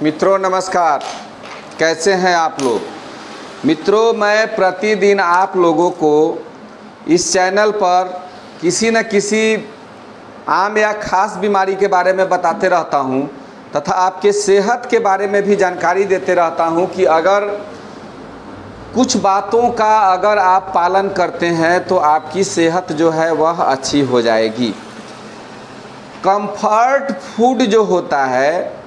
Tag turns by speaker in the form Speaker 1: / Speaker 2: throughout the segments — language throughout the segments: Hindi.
Speaker 1: मित्रों नमस्कार, कैसे हैं आप लोग। मित्रों, मैं प्रतिदिन आप लोगों को इस चैनल पर किसी न किसी आम या ख़ास बीमारी के बारे में बताते रहता हूं तथा आपके सेहत के बारे में भी जानकारी देते रहता हूं कि अगर कुछ बातों का अगर आप पालन करते हैं तो आपकी सेहत जो है वह अच्छी हो जाएगी। कंफर्ट फूड जो होता है,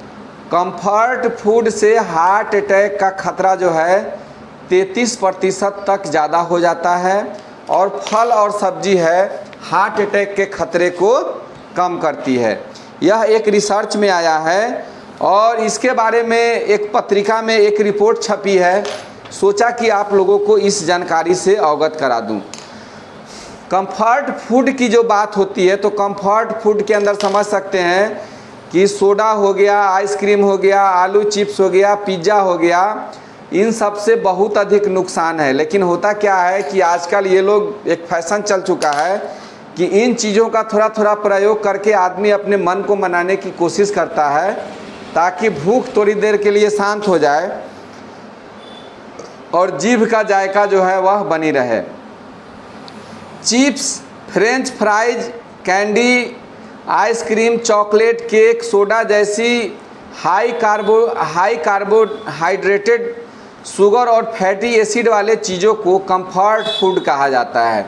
Speaker 1: कंफर्ट फूड से हार्ट अटैक का खतरा जो है 33% तक ज़्यादा हो जाता है और फल और सब्जी है हार्ट अटैक के खतरे को कम करती है। यह एक रिसर्च में आया है और इसके बारे में एक पत्रिका में एक रिपोर्ट छपी है। सोचा कि आप लोगों को इस जानकारी से अवगत करा दूं। कंफर्ट फूड की जो बात होती है तो कंफर्ट फूड के अंदर समझ सकते हैं कि सोडा हो गया, आइसक्रीम हो गया, आलू चिप्स हो गया, पिज़्ज़ा हो गया, इन सब से बहुत अधिक नुकसान है। लेकिन होता क्या है कि आजकल ये लोग एक फैशन चल चुका है कि इन चीज़ों का थोड़ा थोड़ा प्रयोग करके आदमी अपने मन को मनाने की कोशिश करता है ताकि भूख थोड़ी देर के लिए शांत हो जाए और जीभ का जायका जो है वह बनी रहे। Chips, French fries, candy, ice cream, chocolate, cake, soda जैसी हाई कार्बोहाइड्रेटेड, शुगर और फैटी एसिड वाले चीज़ों को कंफर्ट फूड कहा जाता है।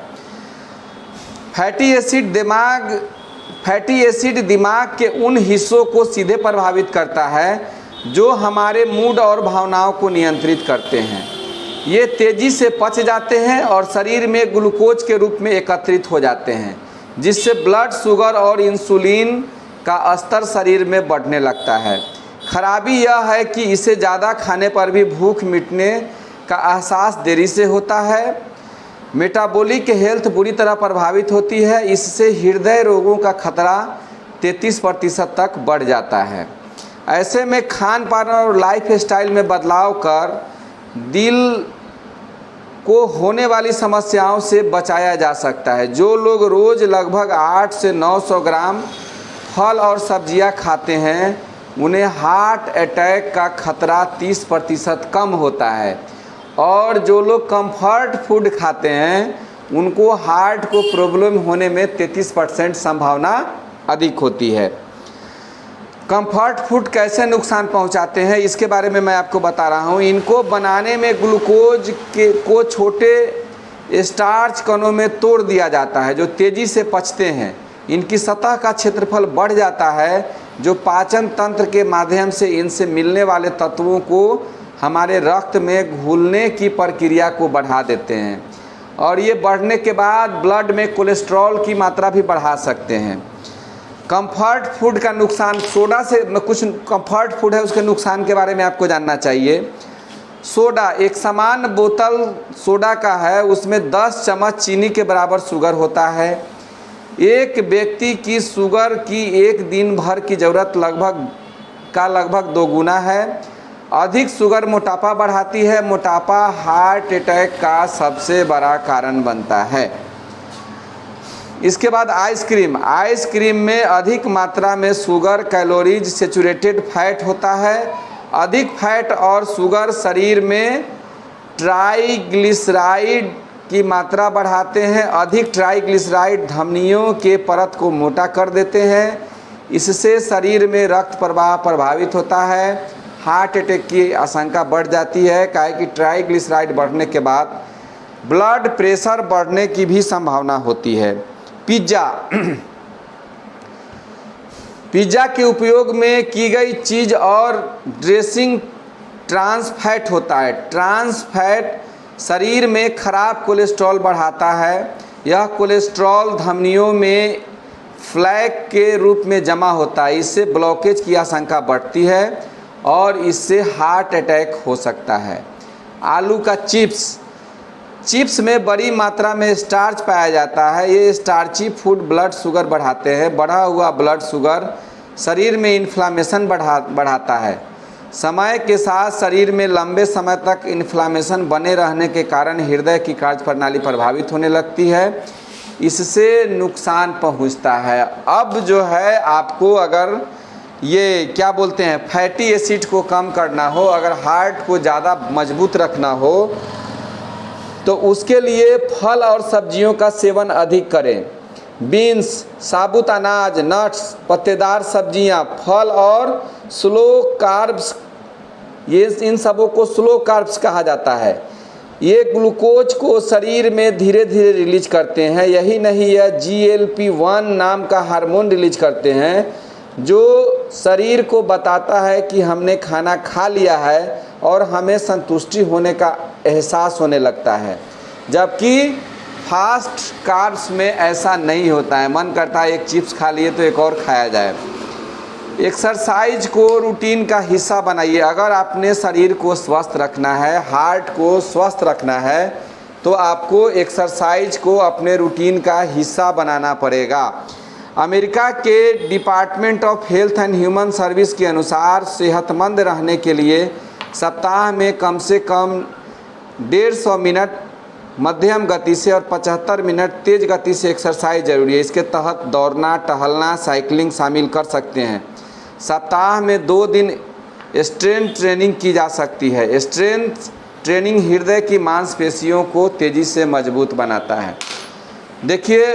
Speaker 1: फैटी एसिड दिमाग के उन हिस्सों को सीधे प्रभावित करता है जो हमारे मूड और भावनाओं को नियंत्रित करते हैं। ये तेज़ी से पच जाते हैं और शरीर में ग्लूकोज के रूप में एकत्रित हो जाते हैं, जिससे ब्लड शुगर और इंसुलिन का स्तर शरीर में बढ़ने लगता है। खराबी यह है कि इसे ज़्यादा खाने पर भी भूख मिटने का एहसास देरी से होता है। मेटाबॉलिक हेल्थ बुरी तरह प्रभावित होती है। इससे हृदय रोगों का खतरा 33% तक बढ़ जाता है। ऐसे में खान पान और लाइफ स्टाइल में बदलाव कर दिल को होने वाली समस्याओं से बचाया जा सकता है। जो लोग रोज़ लगभग 800 से 900 ग्राम फल और सब्जियां खाते हैं उन्हें हार्ट अटैक का खतरा 30% कम होता है और जो लोग कंफर्ट फूड खाते हैं उनको हार्ट को प्रॉब्लम होने में 33% संभावना अधिक होती है। कंफर्ट फूड कैसे नुकसान पहुंचाते हैं इसके बारे में मैं आपको बता रहा हूं। इनको बनाने में ग्लूकोज को छोटे स्टार्च कणों में तोड़ दिया जाता है जो तेज़ी से पचते हैं। इनकी सतह का क्षेत्रफल बढ़ जाता है जो पाचन तंत्र के माध्यम से इनसे मिलने वाले तत्वों को हमारे रक्त में घुलने की प्रक्रिया को बढ़ा देते हैं और ये बढ़ने के बाद ब्लड में कोलेस्ट्रॉल की मात्रा भी बढ़ा सकते हैं। कंफर्ट फूड का नुकसान, सोडा से कुछ कंफर्ट फूड है उसके नुकसान के बारे में आपको जानना चाहिए। सोडा, एक समान बोतल सोडा का है, उसमें 10 चम्मच चीनी के बराबर शुगर होता है। एक व्यक्ति की शुगर की एक दिन भर की ज़रूरत लगभग 2 गुना है। अधिक शुगर मोटापा बढ़ाती है। मोटापा हार्ट अटैक का सबसे बड़ा कारण बनता है। इसके बाद आइसक्रीम में अधिक मात्रा में शुगर, कैलोरीज, सैचुरेटेड फैट होता है। अधिक फैट और शुगर शरीर में ट्राइग्लिसराइड की मात्रा बढ़ाते हैं। अधिक ट्राइग्लिसराइड धमनियों के परत को मोटा कर देते हैं। इससे शरीर में रक्त प्रवाह प्रभावित होता है। हार्ट अटैक की आशंका बढ़ जाती है काहे कि ट्राइग्लिसराइड बढ़ने के बाद ब्लड प्रेशर बढ़ने की भी संभावना होती है। पिज़्ज़ा के उपयोग में की गई चीज़ और ड्रेसिंग ट्रांस फैट होता है। ट्रांस फैट शरीर में खराब कोलेस्ट्रॉल बढ़ाता है। यह कोलेस्ट्रॉल धमनियों में फ्लैक के रूप में जमा होता है। इससे ब्लॉकेज की आशंका बढ़ती है और इससे हार्ट अटैक हो सकता है। आलू का चिप्स में बड़ी मात्रा में स्टार्च पाया जाता है। ये स्टार्ची फूड ब्लड शुगर बढ़ाते हैं। बढ़ा हुआ ब्लड शुगर शरीर में इन्फ्लामेशन बढ़ाता है। समय के साथ शरीर में लंबे समय तक इन्फ्लामेशन बने रहने के कारण हृदय की कार्यप्रणाली प्रभावित होने लगती है। इससे नुकसान पहुंचता है। अब जो है आपको अगर ये क्या बोलते हैं फैटी एसिड को कम करना हो, अगर हार्ट को ज़्यादा मजबूत रखना हो, तो उसके लिए फल और सब्जियों का सेवन अधिक करें। बीन्स, साबुत अनाज, नट्स, पत्तेदार सब्जियां, फल और स्लो कार्ब्स, ये इन सबों को स्लो कार्ब्स कहा जाता है। ये ग्लूकोज को शरीर में धीरे धीरे रिलीज करते हैं। यही नहीं, यह GLP-1 नाम का हार्मोन रिलीज करते हैं, जो शरीर को बताता है कि हमने खाना खा लिया है और हमें संतुष्टि होने का एहसास होने लगता है। जबकि फास्ट कार्ब्स में ऐसा नहीं होता है, मन करता है एक चिप्स खा लिए तो एक और खाया जाए। एक्सरसाइज को रूटीन का हिस्सा बनाइए। अगर आपने शरीर को स्वस्थ रखना है, हार्ट को स्वस्थ रखना है, तो आपको एक्सरसाइज को अपने रूटीन का हिस्सा बनाना पड़ेगा। अमेरिका के department of health and human service के अनुसार सेहतमंद रहने के लिए सप्ताह में कम से कम 150 मिनट मध्यम गति से और 75 मिनट तेज़ गति से एक्सरसाइज जरूरी है। इसके तहत दौड़ना, टहलना, साइकिलिंग शामिल कर सकते हैं। सप्ताह में 2 दिन स्ट्रेंथ ट्रेनिंग की जा सकती है। स्ट्रेंथ ट्रेनिंग हृदय की मांसपेशियों को तेज़ी से मजबूत बनाता है। देखिए,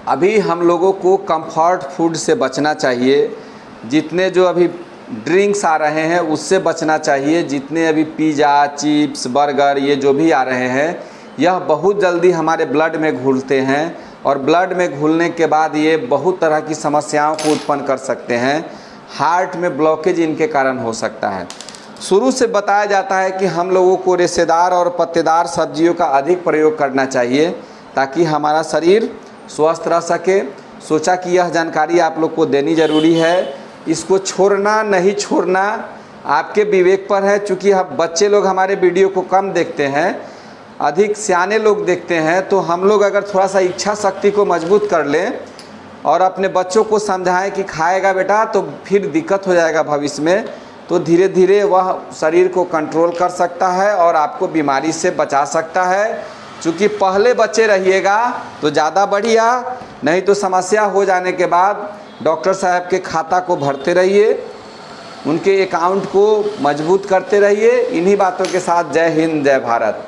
Speaker 1: अभी हम लोगों को कंफर्ट फूड से बचना चाहिए। जितने जो अभी ड्रिंक्स आ रहे हैं उससे बचना चाहिए। जितने अभी पिज़्ज़ा, चिप्स, बर्गर ये जो भी आ रहे हैं, यह बहुत जल्दी हमारे ब्लड में घुलते हैं और ब्लड में घुलने के बाद ये बहुत तरह की समस्याओं को उत्पन्न कर सकते हैं। हार्ट में ब्लॉकेज इनके कारण हो सकता है। शुरू से बताया जाता है कि हम लोगों को रेशेदार और पत्तेदार सब्जियों का अधिक प्रयोग करना चाहिए ताकि हमारा शरीर स्वस्थ रह सके। सोचा कि यह जानकारी आप लोग को देनी ज़रूरी है। इसको छोड़ना नहीं छोड़ना आपके विवेक पर है। चूँकि अब बच्चे लोग हमारे वीडियो को कम देखते हैं, अधिक सियाने लोग देखते हैं, तो हम लोग अगर थोड़ा सा इच्छा शक्ति को मजबूत कर लें और अपने बच्चों को समझाएं कि खाएगा बेटा तो फिर दिक्कत हो जाएगा भविष्य में, तो धीरे धीरे वह शरीर को कंट्रोल कर सकता है और आपको बीमारी से बचा सकता है। चूँकि पहले बच्चे रहिएगा तो ज़्यादा बढ़िया, नहीं तो समस्या हो जाने के बाद डॉक्टर साहब के खाता को भरते रहिए, उनके अकाउंट को मजबूत करते रहिए। इन्हीं बातों के साथ जय हिंद, जय भारत।